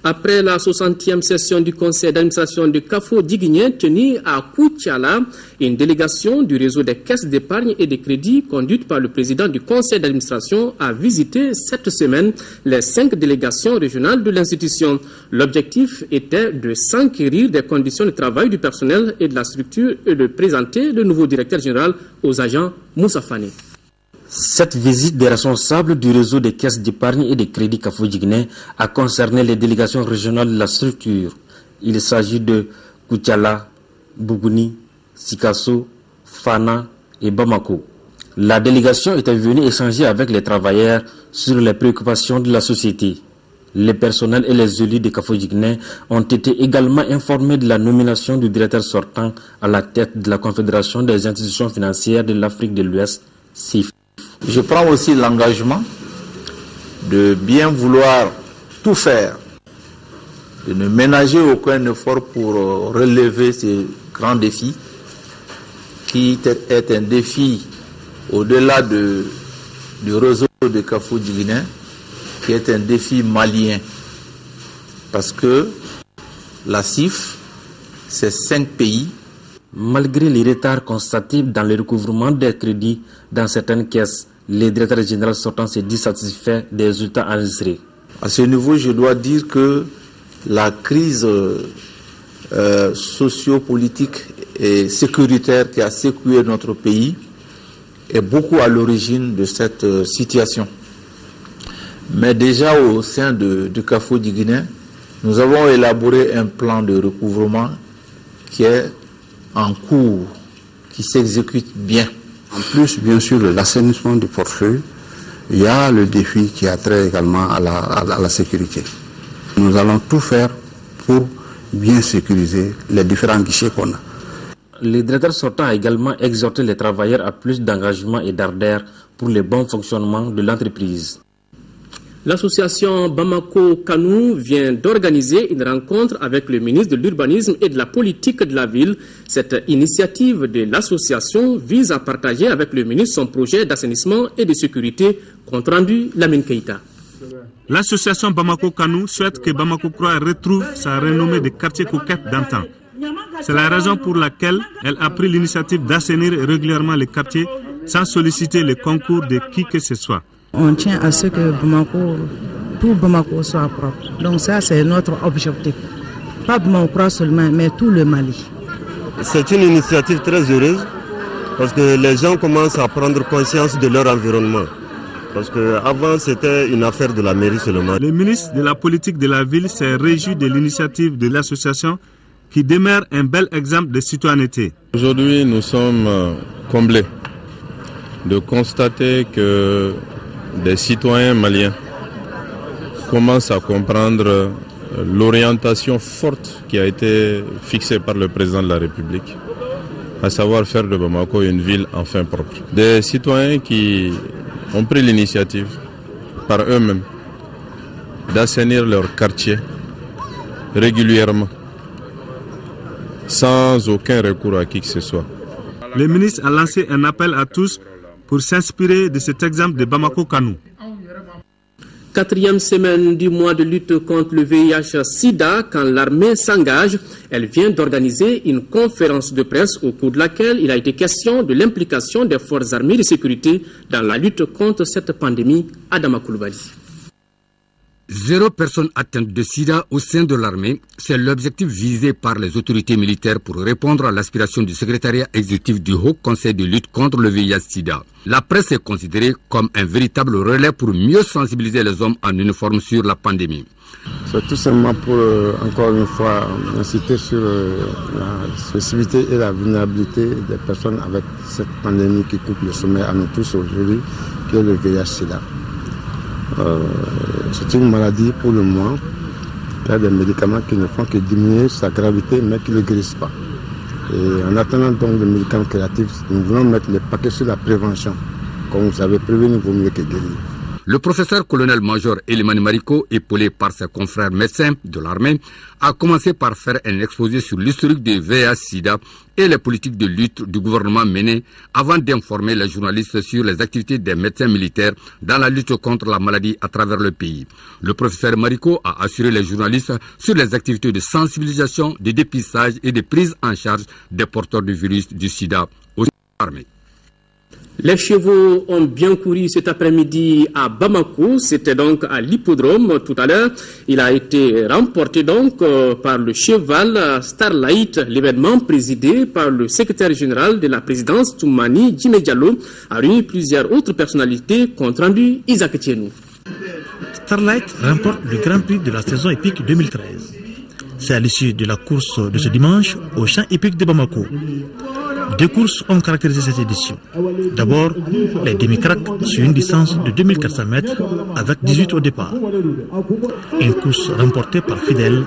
Speaker 1: Après la 60e session du conseil d'administration de Kafo-Diguiné tenue à Koutiala, une délégation du réseau des caisses d'épargne et de crédit conduite par le président du conseil d'administration a visité cette semaine les 5 délégations régionales de l'institution. L'objectif était de s'enquérir des conditions de travail du personnel et de la structure et de présenter le nouveau directeur général aux agents Moussa Fane.
Speaker 9: Cette visite des responsables du réseau des caisses d'épargne et de crédit Kafo-Diguiné a concerné les délégations régionales de la structure. Il s'agit de Koutiala, Bougouni, Sikasso, Fana et Bamako. La délégation était venue échanger avec les travailleurs sur les préoccupations de la société. Les personnels et les élus de Kafo-Diguiné ont été également informés de la nomination du directeur sortant à la tête de la Confédération des institutions financières de l'Afrique de l'Ouest, CIF.
Speaker 10: Je prends aussi l'engagement de bien vouloir tout faire, de ne ménager aucun effort pour relever ces grands défis, qui est un défi au-delà du réseau de Kafo-Diguiné, qui est un défi malien. Parce que la CIF, c'est 5 pays.
Speaker 9: Malgré les retards constatés dans le recouvrement des crédits dans certaines caisses, le directeur général sortant s'est dit satisfait des résultats enregistrés.
Speaker 10: À ce niveau, je dois dire que la crise sociopolitique et sécuritaire qui a secoué notre pays est beaucoup à l'origine de cette situation. Mais déjà au sein du Kafo-Diguiné, nous avons élaboré un plan de recouvrement qui est en cours, qui s'exécute bien.
Speaker 12: En plus, bien sûr, de l'assainissement du portefeuille, il y a le défi qui a trait également à la sécurité. Nous allons tout faire pour bien sécuriser les différents guichets qu'on a.
Speaker 9: Le directeur sortant a également exhorté les travailleurs à plus d'engagement et d'ardeur pour le bon fonctionnement de l'entreprise.
Speaker 1: L'association Bamako-Kanou vient d'organiser une rencontre avec le ministre de l'Urbanisme et de la Politique de la Ville. Cette initiative de l'association vise à partager avec le ministre son projet d'assainissement et de sécurité. Compte rendu, Lamine Keïta.
Speaker 14: L'association Bamako-Kanou souhaite que Bamako-Croix retrouve sa renommée de quartier coquette d'antan. C'est la raison pour laquelle elle a pris l'initiative d'assainir régulièrement les quartiers sans solliciter le concours de qui que ce soit.
Speaker 15: On tient à ce que Bamako
Speaker 13: tout Bamako soit propre. Donc ça, c'est notre objectif. Pas Bamako seulement, mais tout le Mali.
Speaker 15: C'est une initiative très heureuse parce que les gens commencent à prendre conscience de leur environnement. Parce qu'avant, c'était une affaire de la mairie seulement.
Speaker 14: Le ministre de la politique de la ville s'est réjoui de l'initiative de l'association qui demeure un bel exemple de citoyenneté.
Speaker 16: Aujourd'hui, nous sommes comblés de constater que des citoyens maliens commencent à comprendre l'orientation forte qui a été fixée par le président de la République, à savoir faire de Bamako une ville enfin propre. Des citoyens qui ont pris l'initiative par eux-mêmes d'assainir leur quartier régulièrement, sans aucun recours à qui que ce soit.
Speaker 14: Le ministre a lancé un appel à tous pour s'inspirer de cet exemple de Bamako Kanou.
Speaker 1: 4e semaine du mois de lutte contre le VIH-Sida, quand l'armée s'engage, elle vient d'organiser une conférence de presse au cours de laquelle il a été question de l'implication des forces armées de sécurité dans la lutte contre cette pandémie. Adama Koulibaly.
Speaker 17: 0 personne atteinte de sida au sein de l'armée, c'est l'objectif visé par les autorités militaires pour répondre à l'aspiration du secrétariat exécutif du Haut Conseil de lutte contre le VIH-Sida. La presse est considérée comme un véritable relais pour mieux sensibiliser les hommes en uniforme sur la pandémie.
Speaker 18: C'est tout simplement pour, encore une fois, inciter sur la spécificité et la vulnérabilité des personnes avec cette pandémie qui coupe le sommeil à nous tous aujourd'hui, qui est le VIH-Sida. C'est une maladie pour le moment. Il y a des médicaments qui ne font que diminuer sa gravité mais qui ne le guérissent pas. Et en attendant donc les médicaments curatifs, nous voulons mettre les paquets sur la prévention. Comme vous savez, prévenir vaut mieux que guérir.
Speaker 17: Le professeur colonel-major Elimane Mariko, épaulé par ses confrères médecins de l'armée, a commencé par faire un exposé sur l'historique du VIH-Sida et les politiques de lutte du gouvernement menées avant d'informer les journalistes sur les activités des médecins militaires dans la lutte contre la maladie à travers le pays. Le professeur Mariko a assuré les journalistes sur les activités de sensibilisation, de dépistage et de prise en charge des porteurs du virus du Sida aux armées.
Speaker 1: Les chevaux ont bien couru cet après-midi à Bamako. C'était donc à l'hippodrome tout à l'heure. Il a été remporté donc par le cheval Starlight. L'événement présidé par le secrétaire général de la présidence, Toumani Djimé Diallo, a réuni plusieurs autres personnalités. Compte rendu Isaac Thienou.
Speaker 19: Starlight remporte le Grand Prix de la saison épique 2013. C'est à l'issue de la course de ce dimanche au champ épique de Bamako. 2 courses ont caractérisé cette édition. D'abord, les demi-craques sur une distance de 2400 mètres avec 18 au départ. Une course remportée par Fidèle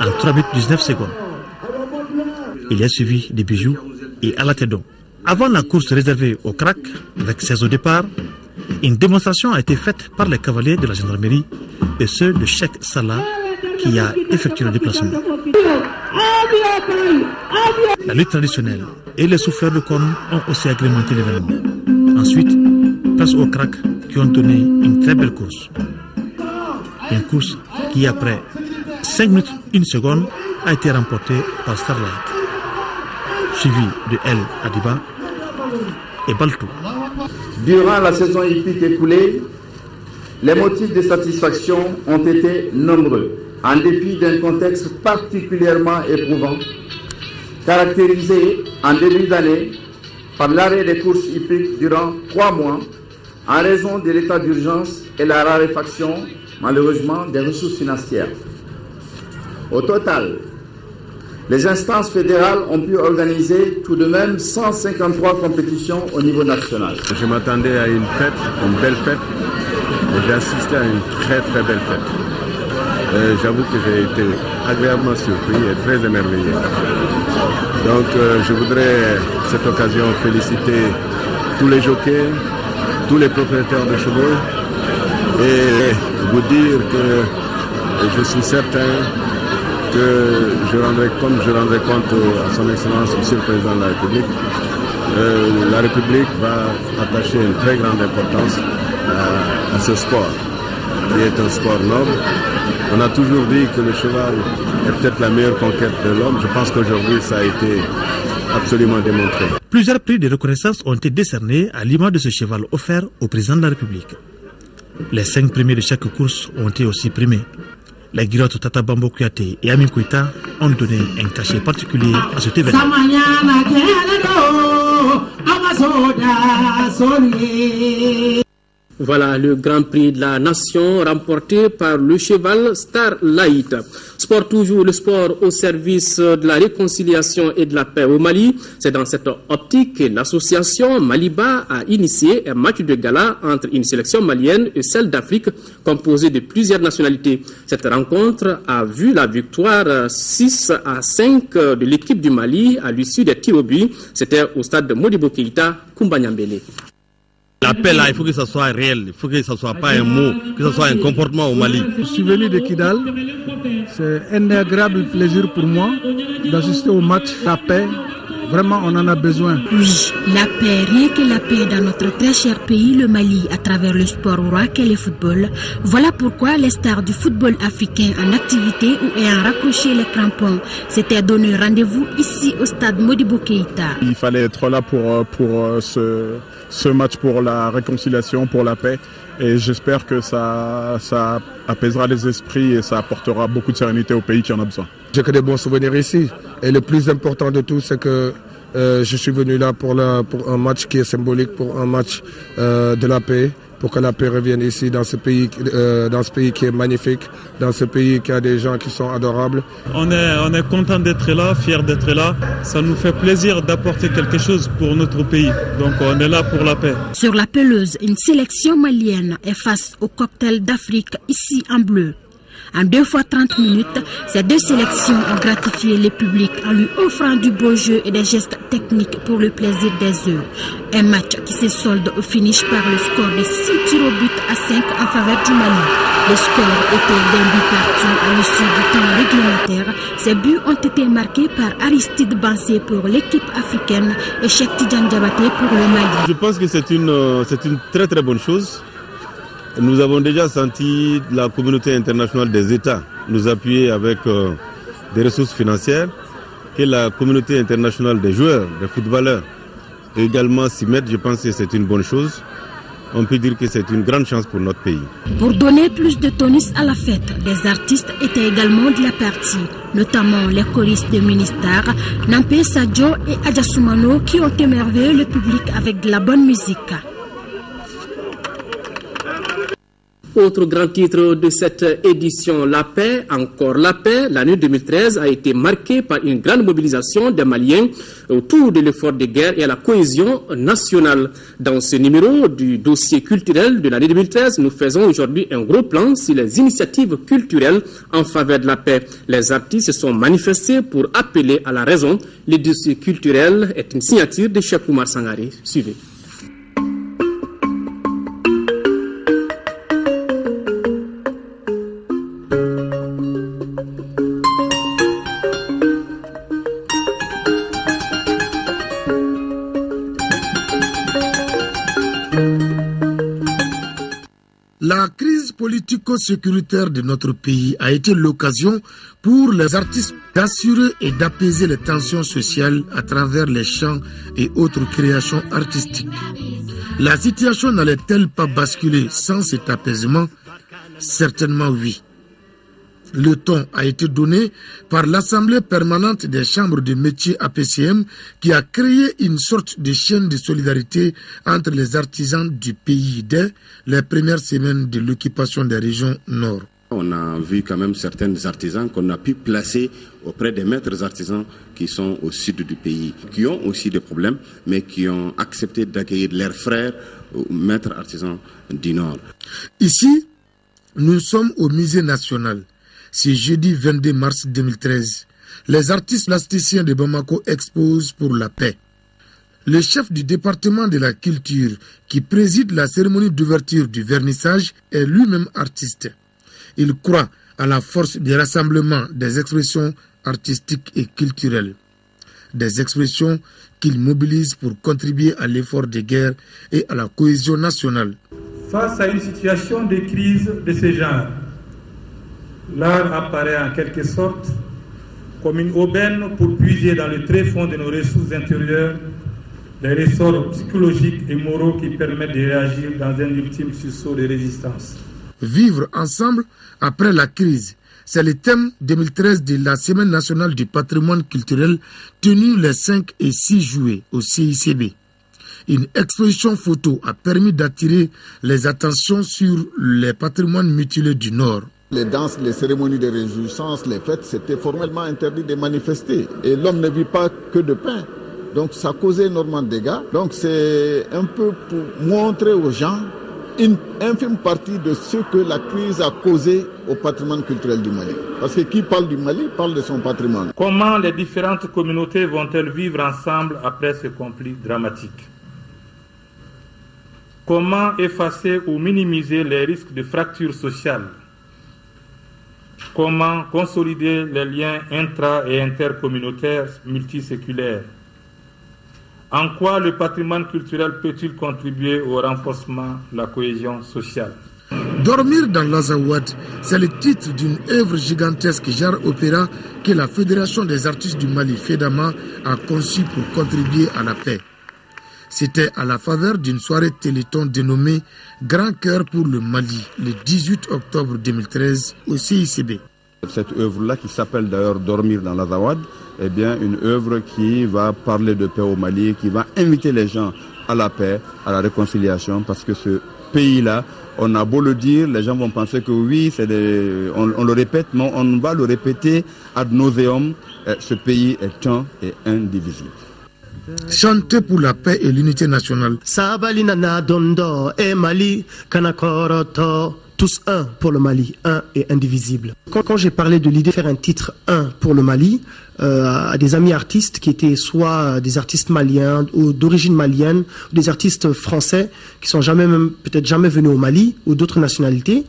Speaker 19: en 3 minutes 19 secondes. Il y a suivi des bijoux et Alatédon. Avant la course réservée aux craques, avec 16 au départ, une démonstration a été faite par les cavaliers de la gendarmerie et ceux de Cheikh Salah qui a effectué le déplacement. La lutte traditionnelle et les souffleurs de cornes ont aussi agrémenté l'événement. Ensuite, place aux cracks qui ont donné une très belle course. Une course qui, après 5 minutes 1 seconde, a été remportée par Starlight, suivi de El Adiba et Baltou.
Speaker 20: Durant la saison hippique écoulée, les motifs de satisfaction ont été nombreux, en dépit d'un contexte particulièrement éprouvant, caractérisé en début d'année par l'arrêt des courses hippiques durant 3 mois en raison de l'état d'urgence et la raréfaction, malheureusement, des ressources financières. Au total, les instances fédérales ont pu organiser tout de même 153 compétitions au niveau national.
Speaker 16: Je m'attendais à une fête, une belle fête, et j'ai assisté à une très très belle fête. J'avoue que j'ai été agréablement surpris et très émerveillé. Donc je voudrais à cette occasion féliciter tous les jockeys, tous les propriétaires de chevaux et vous dire que je suis certain que je rendrai compte à son Excellence, Monsieur le Président de la République. La République va attacher une très grande importance à ce sport, qui est un sport noble. On a toujours dit que le cheval est peut-être la meilleure conquête de l'homme. Je pense qu'aujourd'hui, ça a été absolument démontré.
Speaker 19: Plusieurs prix de reconnaissance ont été décernés à l'image de ce cheval offert au président de la République. Les 5 premiers de chaque course ont été aussi primés. Les Guirottes Tata Bambo Kouyaté et Amin Koïta ont donné un cachet particulier à cet événement.
Speaker 1: Voilà le Grand Prix de la Nation remporté par le cheval Starlight. Sport toujours, le sport au service de la réconciliation et de la paix au Mali. C'est dans cette optique que l'association Maliba a initié un match de gala entre une sélection malienne et celle d'Afrique composée de plusieurs nationalités. Cette rencontre a vu la victoire 6-5 de l'équipe du Mali à l'issue des tirs au but. C'était au stade de Modibo Keïta, Koumba-Nyambélé.
Speaker 15: La paix là, il faut que ça soit réel, il faut que ça soit pas un mot, que ça soit un comportement au Mali.
Speaker 2: Je suis venu de Kidal, c'est un agréable plaisir pour moi d'assister au match. La paix, vraiment on en a besoin.
Speaker 3: Oui, la paix, rien que la paix dans notre très cher pays, le Mali, à travers le sport roi qu'est le football. Voilà pourquoi les stars du football africain en activité ou ayant raccroché les crampons s'étaient donné rendez-vous ici au stade Modibo Keïta.
Speaker 4: Il fallait être là pour ce match pour la réconciliation, pour la paix. Et j'espère que ça apaisera les esprits et ça apportera beaucoup de sérénité au pays qui en a besoin.
Speaker 18: J'ai que des bons souvenirs ici. Et le plus important de tout, c'est que je suis venu là pour un match qui est symbolique, pour un match de la paix, pour que la paix revienne ici dans ce pays qui est magnifique, dans ce pays qui a des gens qui sont adorables.
Speaker 8: On est content d'être là, fiers d'être là. Ça nous fait plaisir d'apporter quelque chose pour notre pays. Donc on est là pour la paix.
Speaker 3: Sur la pelouse, une sélection malienne est face au cocktail d'Afrique ici en bleu. En 2 fois 30 minutes, ces deux sélections ont gratifié le public en lui offrant du beau jeu et des gestes techniques pour le plaisir des yeux. Un match qui se solde au finish par le score de 6 tirs au but à 5 en faveur du Mali. Le score était d'un but partout à l'issue du temps réglementaire. Ces buts ont été marqués par Aristide Bansé pour l'équipe africaine et Cheikh Tidiane Diabaté pour le Mali.
Speaker 15: Je pense que c'est une très très bonne chose. Nous avons déjà senti la communauté internationale des États nous appuyer avec des ressources financières, que la communauté internationale des joueurs, des footballeurs également s'y mettent. Je pense que c'est une bonne chose. On peut dire que c'est une grande chance pour notre pays.
Speaker 3: Pour donner plus de tonus à la fête, des artistes étaient également de la partie, notamment les choristes de Ministar, Nampé Sadio et Adjasoumano qui ont émerveillé le public avec de la bonne musique.
Speaker 1: Autre grand titre de cette édition, la paix, encore la paix. L'année 2013 a été marquée par une grande mobilisation des Maliens autour de l'effort de guerre et à la cohésion nationale. Dans ce numéro du dossier culturel de l'année 2013, nous faisons aujourd'hui un gros plan sur les initiatives culturelles en faveur de la paix. Les artistes se sont manifestés pour appeler à la raison. Le dossier culturel est une signature de Cheikh Oumar Sangaré. Suivez.
Speaker 5: La crise politico-sécuritaire de notre pays a été l'occasion pour les artistes d'assurer et d'apaiser les tensions sociales à travers les chants et autres créations artistiques. La situation n'allait-elle pas basculer sans cet apaisement? Certainement oui. Le ton a été donné par l'Assemblée permanente des chambres de métiers APCM qui a créé une sorte de chaîne de solidarité entre les artisans du pays dès les premières semaines de l'occupation des régions nord.
Speaker 21: On a vu quand même certains artisans qu'on a pu placer auprès des maîtres artisans qui sont au sud du pays, qui ont aussi des problèmes, mais qui ont accepté d'accueillir leurs frères maîtres artisans du nord.
Speaker 5: Ici, nous sommes au musée national. C'est jeudi 22 mars 2013. Les artistes plasticiens de Bamako exposent pour la paix. Le chef du département de la culture qui préside la cérémonie d'ouverture du vernissage est lui-même artiste. Il croit à la force du rassemblement des expressions artistiques et culturelles. Des expressions qu'il mobilise pour contribuer à l'effort de guerre et à la cohésion nationale.
Speaker 22: Face à une situation de crise de ce genre, l'art apparaît en quelque sorte comme une aubaine pour puiser dans le tréfonds de nos ressources intérieures les ressorts psychologiques et moraux qui permettent de réagir dans un ultime sursaut de résistance.
Speaker 5: Vivre ensemble après la crise, c'est le thème 2013 de la Semaine nationale du patrimoine culturel tenue les 5 et 6 juillet au CICB. Une exposition photo a permis d'attirer les attentions sur les patrimoines mutilés du Nord.
Speaker 12: Les danses, les cérémonies de réjouissance, les fêtes, c'était formellement interdit de manifester. Et l'homme ne vit pas que de pain. Donc ça causait énormément de dégâts. Donc c'est un peu pour montrer aux gens une infime partie de ce que la crise a causé au patrimoine culturel du Mali. Parce que qui parle du Mali parle de son patrimoine.
Speaker 22: Comment les différentes communautés vont-elles vivre ensemble après ce conflit dramatique? Comment effacer ou minimiser les risques de fractures sociales? Comment consolider les liens intra- et intercommunautaires multiséculaires? En quoi le patrimoine culturel peut-il contribuer au renforcement de la cohésion sociale?
Speaker 5: Dormir dans l'Azawad, c'est le titre d'une œuvre gigantesque genre opéra que la Fédération des artistes du Mali, FEDAMA, a conçue pour contribuer à la paix. C'était à la faveur d'une soirée téléthon dénommée Grand Cœur pour le Mali, le 18 octobre 2013 au CICB.
Speaker 6: Cette œuvre-là, qui s'appelle d'ailleurs Dormir dans l'Azawad, est bien une œuvre qui va parler de paix au Mali, qui va inviter les gens à la paix, à la réconciliation, parce que ce pays-là, on a beau le dire, les gens vont penser que oui, on le répète, mais on va le répéter ad nauseum, ce pays est un et indivisible.
Speaker 5: Chanter pour la paix et l'unité nationale.
Speaker 11: Tous un pour le Mali, un et indivisible. Quand j'ai parlé de l'idée de faire un titre un pour le Mali, à des amis artistes qui étaient soit des artistes maliens ou d'origine malienne, ou des artistes français qui sont peut-être jamais venus au Mali ou d'autres nationalités,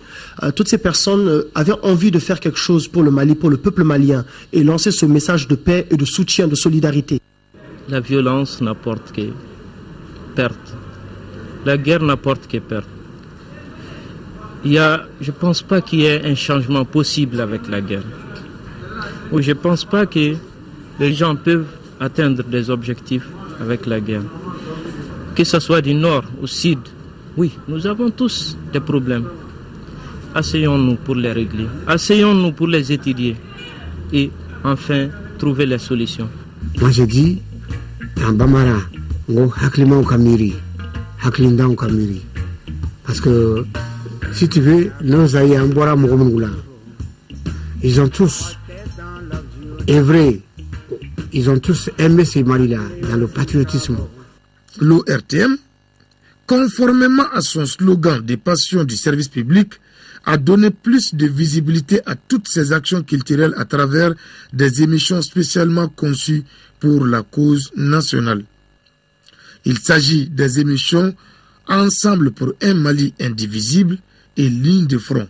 Speaker 11: toutes ces personnes avaient envie de faire quelque chose pour le Mali, pour le peuple malien, et lancer ce message de paix et de soutien, de solidarité.
Speaker 23: La violence n'apporte que perte. La guerre n'apporte que perte. Je ne pense pas qu'il y ait un changement possible avec la guerre. Ou je ne pense pas que les gens peuvent atteindre des objectifs avec la guerre. Que ce soit du nord au sud, oui, nous avons tous des problèmes. Asseyons-nous pour les régler. Asseyons-nous pour les étudier. Et enfin, trouver les solutions.
Speaker 24: Moi je dis, en Bamara, haklima ou kamiri, haklinda ou kamiri. Parce que si tu veux, nos aïeux Mbora Mouroumgoula, ils ont tous œuvré, ils ont tous aimé ces Mali-là dans le patriotisme.
Speaker 5: L'ORTM, conformément à son slogan des passions du service public, a donné plus de visibilité à toutes ces actions culturelles à travers des émissions spécialement conçues pour la cause nationale. Il s'agit des émissions Ensemble pour un Mali indivisible et Ligne de front.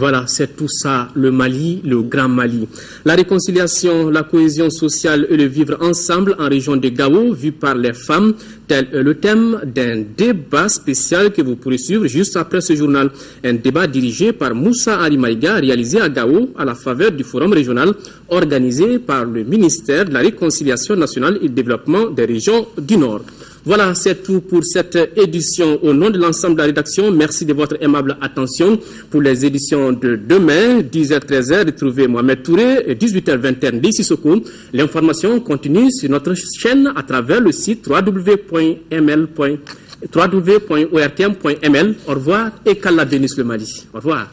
Speaker 1: Voilà, c'est tout ça, le Mali, le Grand Mali. La réconciliation, la cohésion sociale et le vivre ensemble en région de Gao, vu par les femmes, tel est le thème d'un débat spécial que vous pourrez suivre juste après ce journal. Un débat dirigé par Moussa Arimaïga, réalisé à Gao à la faveur du forum régional organisé par le ministère de la Réconciliation nationale et du développement des régions du Nord. Voilà, c'est tout pour cette édition. Au nom de l'ensemble de la rédaction, merci de votre aimable attention. Pour les éditions de demain, 10h-13h, retrouvez Mohamed Touré et 18h-20h d'ici Sissoko. L'information continue sur notre chaîne à travers le site www.ortm.ml. Au revoir et qu'Allah bénisse le Mali. Au revoir.